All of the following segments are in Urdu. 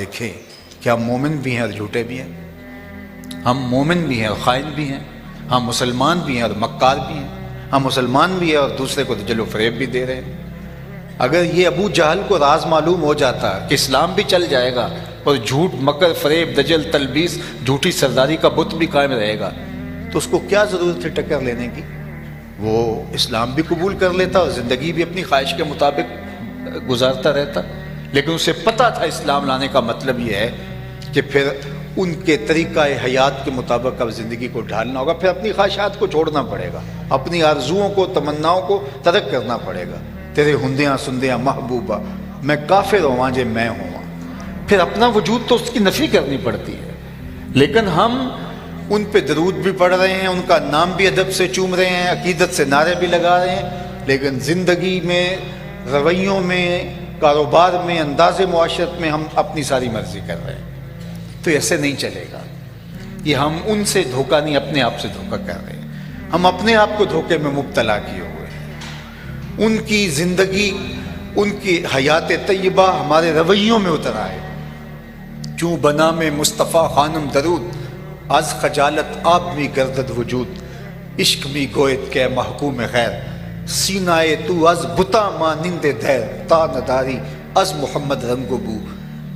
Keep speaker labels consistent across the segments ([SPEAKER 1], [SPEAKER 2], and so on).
[SPEAKER 1] دیکھیں کہ ہم مومن بھی ہیں اور جھوٹے بھی ہیں، ہم مومن بھی ہیں اور خائن بھی ہیں، ہم مسلمان بھی ہیں اور مکار بھی ہیں، ہم مسلمان بھی ہیں اور دوسرے کو جل و فریب بھی دے رہے ہیں۔ اگر یہ ابو جہل کو راز معلوم ہو جاتا کہ اسلام بھی چل جائے گا اور جھوٹ مکر فریب دجل تلبیس جھوٹی سرداری کا بت بھی قائم رہے گا، تو اس کو کیا ضرورت تھی ٹکر لینے کی؟ وہ اسلام بھی قبول کر لیتا اور زندگی بھی اپنی خواہش کے مطابق گزارتا رہتا۔ لیکن اسے پتہ تھا اسلام لانے کا مطلب یہ ہے کہ پھر ان کے طریقہ حیات کے مطابق اب زندگی کو ڈھالنا ہوگا، پھر اپنی خواہشات کو چھوڑنا پڑے گا، اپنی آرزوؤں کو تمناؤں کو ترک کرنا پڑے گا۔ تیرے ہندیاں سندیاں محبوبہ میں کافر ہواں جے میں ہواں، پھر اپنا وجود تو اس کی نفی کرنی پڑتی ہے۔ لیکن ہم ان پہ درود بھی پڑھ رہے ہیں، ان کا نام بھی ادب سے چوم رہے ہیں، عقیدت سے نعرے بھی لگا رہے ہیں، لیکن زندگی میں، رویوں میں، کاروبار میں، انداز معاشرت میں ہم اپنی ساری مرضی کر رہے ہیں۔ تو ایسے نہیں چلے گا، یہ ہم ان سے دھوکہ نہیں، اپنے آپ سے دھوکہ کر رہے ہیں۔ ہم اپنے آپ کو دھوکے میں مبتلا کیے ہوئے ہیں۔ ان کی زندگی، ان کی حیات طیبہ ہمارے رویوں میں اتر آئے۔ چوں بنا میں مصطفیٰ خانم درود، از خجالت آب می گردد وجود، عشق می گوید کہ محکوم خیر، سینائے تو از بتا مانند دیر، تا نداری از محمد رنگ و بو،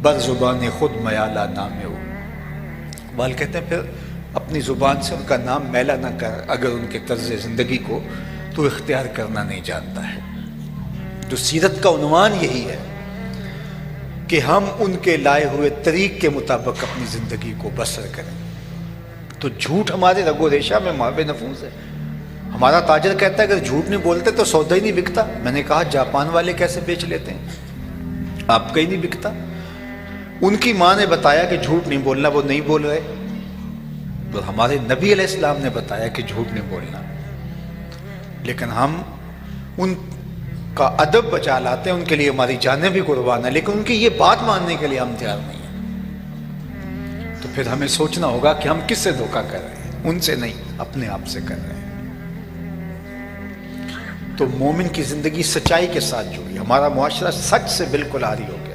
[SPEAKER 1] بر زبان خود میالہ نام ہو۔ اقبال کہتے ہیں پھر اپنی زبان سے ان کا نام میلا نہ کر، اگر ان کے طرز زندگی کو تو اختیار کرنا نہیں جانتا ہے۔ جو سیرت کا عنوان یہی ہے کہ ہم ان کے لائے ہوئے طریق کے مطابق اپنی زندگی کو بسر کریں۔ تو جھوٹ ہمارے رگ و ریشہ میں ماو نفوذ ہے۔ ہمارا تاجر کہتا ہے اگر جھوٹ نہیں بولتے تو سودا ہی نہیں بکتا۔ میں نے کہا جاپان والے کیسے بیچ لیتے ہیں، آپ کا ہی نہیں بکتا۔ ان کی ماں نے بتایا کہ جھوٹ نہیں بولنا، وہ نہیں بول رہے، تو ہمارے نبی علیہ السلام نے بتایا کہ جھوٹ نہیں بولنا، لیکن ہم ان کا ادب بچا لاتے ہیں، ان کے لیے ہماری جانیں بھی قربان ہیں، لیکن ان کی یہ بات ماننے کے لیے ہم تیار نہیں ہیں۔ تو پھر ہمیں سوچنا ہوگا کہ ہم کس سے دھوکہ کر رہے ہیں، ان سے نہیں، اپنے آپ سے کر رہے ہیں۔ تو مومن کی زندگی سچائی کے ساتھ جڑی، ہمارا معاشرہ سچ سے بالکل عاری ہو گیا۔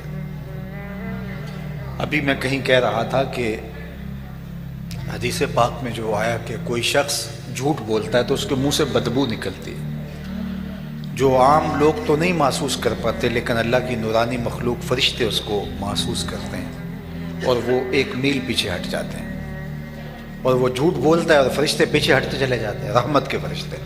[SPEAKER 1] ابھی میں کہیں کہہ رہا تھا کہ حدیث پاک میں جو آیا کہ کوئی شخص جھوٹ بولتا ہے تو اس کے منہ سے بدبو نکلتی ہے، جو عام لوگ تو نہیں محسوس کر پاتے، لیکن اللہ کی نورانی مخلوق فرشتے اس کو محسوس کرتے ہیں اور وہ 1 میل پیچھے ہٹ جاتے ہیں، اور وہ جھوٹ بولتا ہے اور فرشتے پیچھے ہٹتے چلے جاتے ہیں، رحمت کے فرشتے۔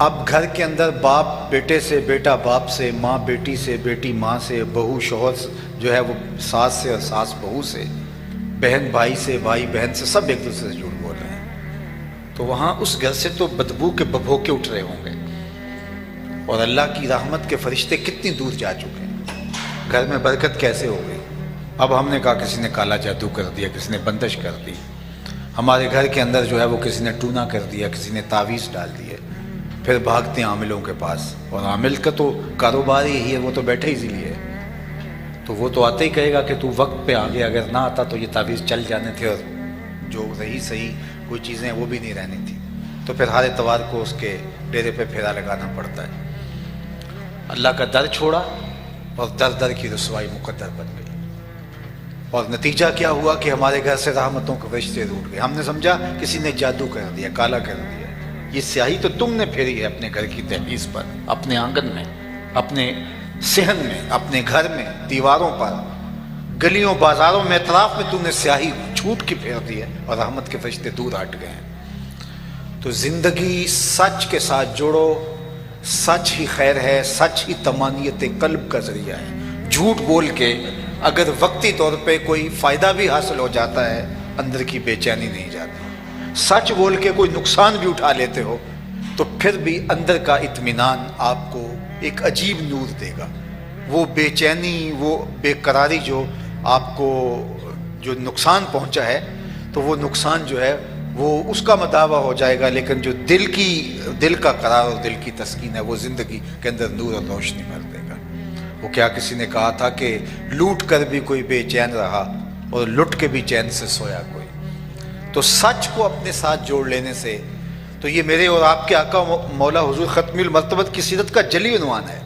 [SPEAKER 1] اب گھر کے اندر باپ بیٹے سے، بیٹا باپ سے، ماں بیٹی سے، بیٹی ماں سے، بہو شوہر جو ہے وہ ساس سے اور ساس بہو سے، بہن بھائی سے، بھائی بہن سے، سب ایک دوسرے سے جھوٹ بول رہے ہیں۔ تو وہاں اس گھر سے تو بدبو کے ببھوکے اٹھ رہے ہوں گے، اور اللہ کی رحمت کے فرشتے کتنی دور جا چکے ہیں، گھر میں برکت کیسے ہو گئی۔ اب ہم نے کہا کسی نے کالا جادو کر دیا، کسی نے بندش کر دی، ہمارے گھر کے اندر جو ہے وہ کسی نے ٹونا کر دیا، کسی نے تعویذ ڈال دیے، پھر بھاگتے ہیں عاملوں کے پاس، اور عامل کا تو کاروبار ہی ہے، وہ تو بیٹھے اسی لیے ہے، تو وہ تو آتے ہی کہے گا کہ تو وقت پہ آ گیا، اگر نہ آتا تو یہ تعویذ چل جانے تھے، اور جو رہی صحیح کوئی چیزیں وہ بھی نہیں رہنی تھی۔ تو پھر ہر اتوار کو اس کے ڈیرے پہ پھیرا لگانا پڑتا ہے۔ اللہ کا در چھوڑا اور در در کی رسوائی مقدر بن گئی، اور نتیجہ کیا ہوا کہ ہمارے گھر سے رحمتوں کے فرشتے روٹ گئے۔ ہم نے سمجھا کسی نے جادو کر دیا، کالا کر دیا۔ یہ سیاہی تو تم نے پھیری ہے اپنے گھر کی دہلیز پر، اپنے آنگن میں، اپنے صحن میں، اپنے گھر میں، دیواروں پر، گلیوں بازاروں میں، اطراف میں تم نے سیاہی جھوٹ کی پھیر دی ہے، اور رحمت کے فرشتے دور ہٹ گئے ہیں۔ تو زندگی سچ کے ساتھ جوڑو، سچ ہی خیر ہے، سچ ہی طمانینت قلب کا ذریعہ ہے۔ جھوٹ بول کے اگر وقتی طور پہ کوئی فائدہ بھی حاصل ہو جاتا ہے، اندر کی بے چینی نہیں جاتی۔ سچ بول کے کوئی نقصان بھی اٹھا لیتے ہو تو پھر بھی اندر کا اطمینان آپ کو ایک عجیب نور دے گا۔ وہ بے چینی، وہ بے قراری جو آپ کو جو نقصان پہنچا ہے، تو وہ نقصان جو ہے وہ اس کا مداوع ہو جائے گا، لیکن جو دل کا قرار اور دل کی تسکین ہے وہ زندگی کے اندر نور اور روشنی بھر دے گا۔ وہ کیا کسی نے کہا تھا کہ لوٹ کر بھی کوئی بے چین رہا اور لٹ کے بھی چین سے سویا کوئی۔ تو سچ کو اپنے ساتھ جوڑ لینے سے، تو یہ میرے اور آپ کے آقا مولا حضور ختم المرتبت کی سیرت کا جلی عنوان ہے۔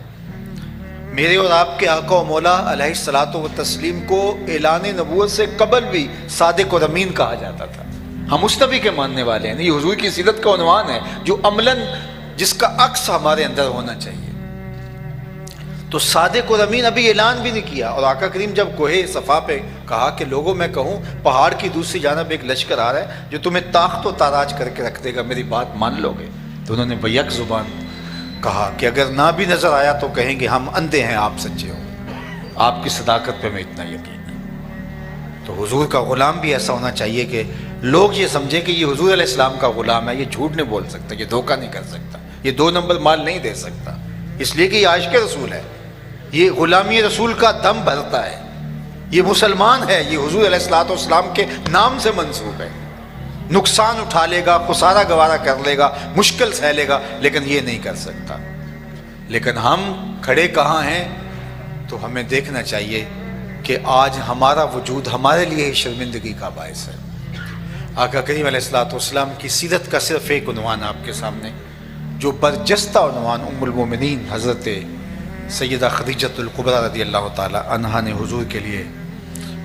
[SPEAKER 1] میرے اور آپ کے آقا و مولا علیہ الصلوۃ والتسلیم کو اعلان نبوت سے قبل بھی صادق اور امین کہا جاتا تھا. ہم مصطفی کے ماننے والے ہیں. یہ حضور کی سیرت کا عنوان ہے جو عملاً جس کا عکس ہمارے اندر ہونا چاہیے. تو صادق اور امین ابھی اعلان بھی نہیں کیا، اور آقا کریم جب کوہ صفا پہ کہا کہ لوگوں میں کہوں پہاڑ کی دوسری جانب ایک لشکر آ رہا ہے جو تمہیں طاقت و تاراج کر کے رکھ دے گا، میری بات مان لو گے؟ تو انہوں نے بیک زبان کہا کہ اگر نہ بھی نظر آیا تو کہیں گے ہم اندھے ہیں، آپ سچے ہو، آپ کی صداقت پہ میں اتنا یقین ہے. تو حضور کا غلام بھی ایسا ہونا چاہیے کہ لوگ یہ سمجھیں کہ یہ حضور علیہ السلام کا غلام ہے، یہ جھوٹ نہیں بول سکتا، یہ دھوکہ نہیں کر سکتا، یہ 2 نمبر مال نہیں دے سکتا، اس لیے کہ یہ عاشق رسول ہے، یہ غلامی رسول کا دم بھرتا ہے، یہ مسلمان ہے، یہ حضور علیہ السلام کے نام سے منسوب ہے. نقصان اٹھا لے گا، خسارہ گوارہ کر لے گا، مشکل سہ لے گا، لیکن یہ نہیں کر سکتا. لیکن ہم کھڑے کہاں ہیں؟ تو ہمیں دیکھنا چاہیے کہ آج ہمارا وجود ہمارے لیے شرمندگی کا باعث ہے. آقا کریم علیہ السلام کی سیرت کا صرف ایک عنوان آپ کے سامنے، جو برجستہ عنوان ام المومنین حضرت سیدہ خدیجۃ الکبریٰ رضی اللہ تعالی عنہا نے حضور کے لیے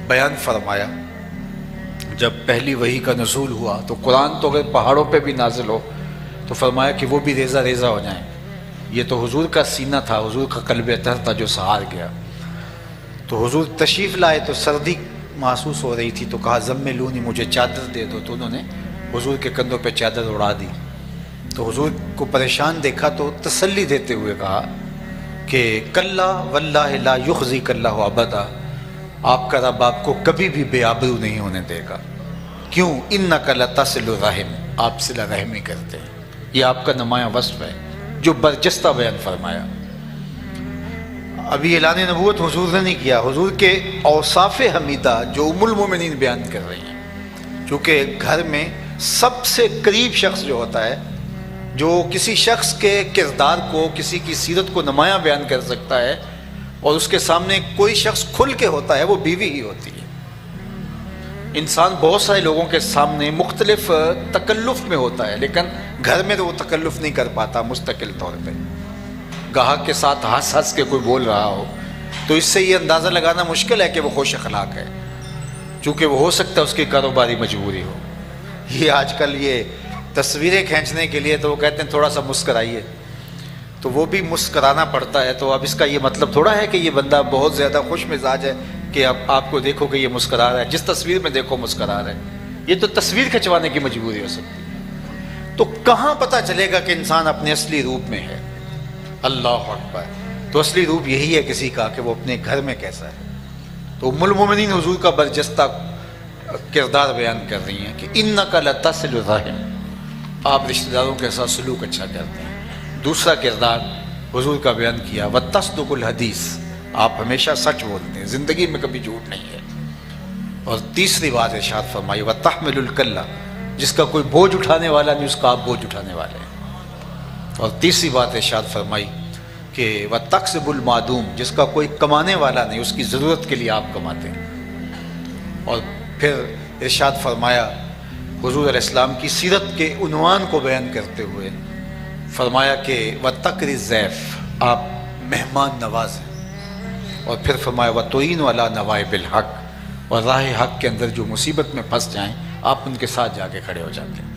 [SPEAKER 1] بیان فرمایا. جب پہلی وحی کا نزول ہوا تو قرآن تو اگر پہاڑوں پہ بھی نازل ہو تو فرمایا کہ وہ بھی ریزہ ریزہ ہو جائیں. یہ تو حضور کا سینہ تھا، حضور کا قلب اطہر تھا جو سہار گیا. تو حضور تشریف لائے تو سردی محسوس ہو رہی تھی، تو کہا زملونی، مجھے چادر دے دو. تو انہوں نے حضور کے کندھوں پہ چادر اڑا دی. تو حضور کو پریشان دیکھا تو تسلی دیتے ہوئے کہا کہ کلا واللہ لا یخزیک اللہ ابدا، آپ کا رب آپ کو کبھی بھی بے آبرو نہیں ہونے دے گا. کیوں؟ انک لتصل الرحم، آپ صلہ رحمی کرتے ہیں. یہ آپ کا نمایاں وصف ہے جو برجستہ بیان فرمایا. ابھی اعلان نبوت حضور نے نہیں کیا، حضور کے اوصاف حمیدہ جو ام المومنین بیان کر رہی ہیں. چونکہ گھر میں سب سے قریب شخص جو ہوتا ہے، جو کسی شخص کے کردار کو، کسی کی سیرت کو نمایاں بیان کر سکتا ہے، اور اس کے سامنے کوئی شخص کھل کے ہوتا ہے، وہ بیوی ہی ہوتی ہے. انسان بہت سارے لوگوں کے سامنے مختلف تکلف میں ہوتا ہے، لیکن گھر میں تو وہ تکلف نہیں کر پاتا مستقل طور پہ. گاہک کے ساتھ ہنس ہنس کے کوئی بول رہا ہو تو اس سے یہ اندازہ لگانا مشکل ہے کہ وہ خوش اخلاق ہے، چونکہ وہ ہو سکتا ہے اس کی کاروباری مجبوری ہو. یہ آج کل یہ تصویریں کھینچنے کے لیے تو وہ کہتے ہیں تھوڑا سا مسکرائیے، تو وہ بھی مسکرانا پڑتا ہے. تو اب اس کا یہ مطلب تھوڑا ہے کہ یہ بندہ بہت زیادہ خوش مزاج ہے کہ اب آپ کو دیکھو کہ یہ مسکرا رہا ہے، جس تصویر میں دیکھو مسکرا رہا ہے. یہ تو تصویر کھنچوانے کی مجبوری ہو سکتی ہے. تو کہاں پتہ چلے گا کہ انسان اپنے اصلی روپ میں ہے؟ اللہ اکبر. تو اصلی روپ یہی ہے کسی کا کہ وہ اپنے گھر میں کیسا ہے. تو ام المومنین حضور کا برجستہ کردار بیان کر رہی ہیں کہ انک لتصل الرحم، آپ رشتہ داروں کے ساتھ سلوک اچھا کرتے ہیں. دوسرا کردار حضور کا بیان کیا وتصدق الحدیث، آپ ہمیشہ سچ بولتے ہیں، زندگی میں کبھی جھوٹ نہیں ہے. اور تیسری بات ارشاد فرمائی وتحمل الکلہ، جس کا کوئی بوجھ اٹھانے والا نہیں اس کا آپ بوجھ اٹھانے والے ہیں. اور تیسری بات ارشاد فرمائی کہ وتکسب المعدوم، جس کا کوئی کمانے والا نہیں اس کی ضرورت کے لیے آپ کماتے ہیں. اور پھر ارشاد فرمایا حضور علیہ السلام کی سیرت کے عنوان کو بیان کرتے ہوئے فرمایا کہ وتقری الضیف، آپ مہمان نواز ہیں. اور پھر فرمایا وتعین علی نوائب الحق، اور راہ حق کے اندر جو مصیبت میں پھنس جائیں آپ ان کے ساتھ جا کے کھڑے ہو جاتے ہیں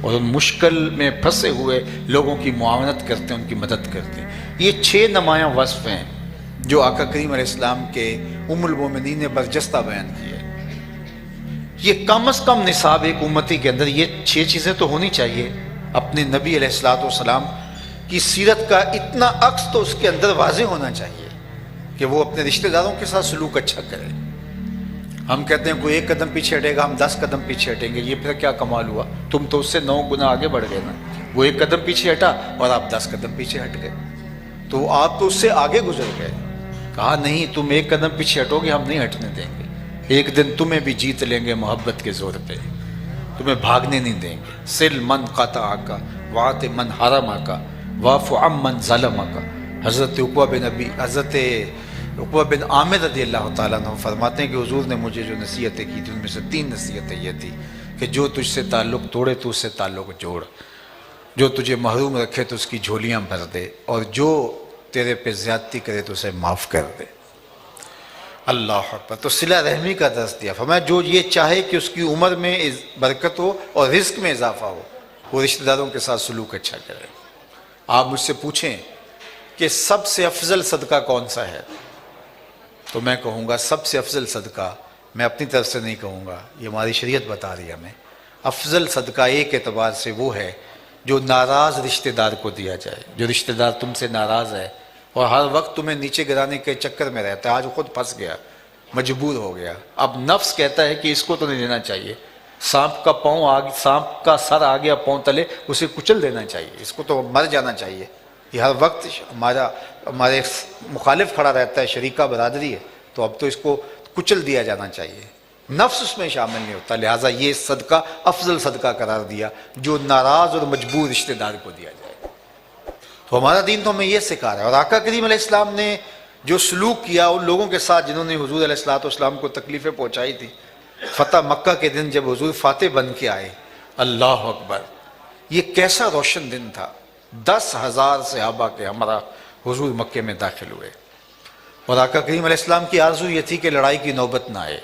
[SPEAKER 1] اور ان مشکل میں پھنسے ہوئے لوگوں کی معاونت کرتے ہیں، ان کی مدد کرتے ہیں. یہ 6 نمایاں وصف ہیں جو آقا کریم علیہ السلام کے ام المومنین نے برجستہ بیان کیے. یہ کم از کم نصاب ایک امتی کے اندر یہ 6 چیزیں تو ہونی چاہیے. اپنے نبی علیہ السلام کی سیرت کا اتنا عکس تو اس کے اندر واضح ہونا چاہیے کہ وہ اپنے رشتہ داروں کے ساتھ سلوک اچھا کرے. ہم کہتے ہیں کوئی 1 قدم پیچھے ہٹے گا ہم 10 قدم پیچھے ہٹیں گے، یہ پھر کیا کمال ہوا؟ تم تو اس سے 9 گنا آگے بڑھ گئے نا. وہ 1 قدم پیچھے ہٹا اور آپ 10 قدم پیچھے ہٹ گئے، تو آپ تو اس سے آگے گزر گئے. کہا نہیں تم 1 قدم پیچھے ہٹو گے ہم نہیں ہٹنے دیں گے، ایک دن تمہیں بھی جیت لیں گے محبت کے زور پہ، تمہیں بھاگنے نہیں دیں گے. سل من قطع کا وعط من حرم کا واف عم من ظلم کا. حضرت عقبہ بن عامر رضی اللہ تعالیٰ عنہ فرماتے ہیں کہ حضور نے مجھے جو نصیحتیں کی تھی ان میں سے 3 نصیحتیں یہ تھی کہ جو تجھ سے تعلق توڑے تو اس سے تعلق جوڑ، جو تجھے محروم رکھے تو اس کی جھولیاں بھر دے، اور جو تیرے پہ زیادتی کرے تو اسے معاف کر دے۔ اللہ اکبر۔ تو صلہ رحمی کا درس دیا، فرمایا جو یہ چاہے کہ اس کی عمر میں برکت ہو اور رزق میں اضافہ ہو، وہ رشتہ داروں کے ساتھ سلوک اچھا کرے۔ آپ مجھ سے پوچھیں کہ سب سے افضل صدقہ کون سا ہے، تو میں کہوں گا سب سے افضل صدقہ، میں اپنی طرف سے نہیں کہوں گا، یہ ہماری شریعت بتا رہی ہے ہمیں، افضل صدقہ ایک اعتبار سے وہ ہے جو ناراض رشتہ دار کو دیا جائے۔ جو رشتہ دار تم سے ناراض ہے اور ہر وقت تمہیں نیچے گرانے کے چکر میں رہتا ہے، آج خود پھنس گیا، مجبور ہو گیا، اب نفس کہتا ہے کہ اس کو تو نہیں دینا چاہیے، سانپ کا سر آ گیا پاؤں تلے، اسے کچل دینا چاہیے، اس کو تو مر جانا چاہیے، یہ ہر وقت ہمارے مخالف کھڑا رہتا ہے، شریکہ برادری ہے، تو اب تو اس کو کچل دیا جانا چاہیے۔ نفس اس میں شامل نہیں ہوتا، لہٰذا یہ صدقہ افضل صدقہ قرار دیا جو ناراض اور مجبور رشتہ دار کو دیا جائے۔ تو ہمارا دین تو ہمیں یہ سکھا رہا ہے، اور آقا کریم علیہ السلام نے جو سلوک کیا ان لوگوں کے ساتھ جنہوں نے حضور علیہ السلام کو تکلیفیں پہنچائی تھی، فتح مکہ کے دن جب حضور فاتح بن کے آئے، اللہ اکبر، یہ کیسا روشن دن تھا، 10,000 صحابہ کے ہمراہ حضور مکے میں داخل ہوئے، اور آقا کریم علیہ السلام کی آرزو یہ تھی کہ لڑائی کی نوبت نہ آئے۔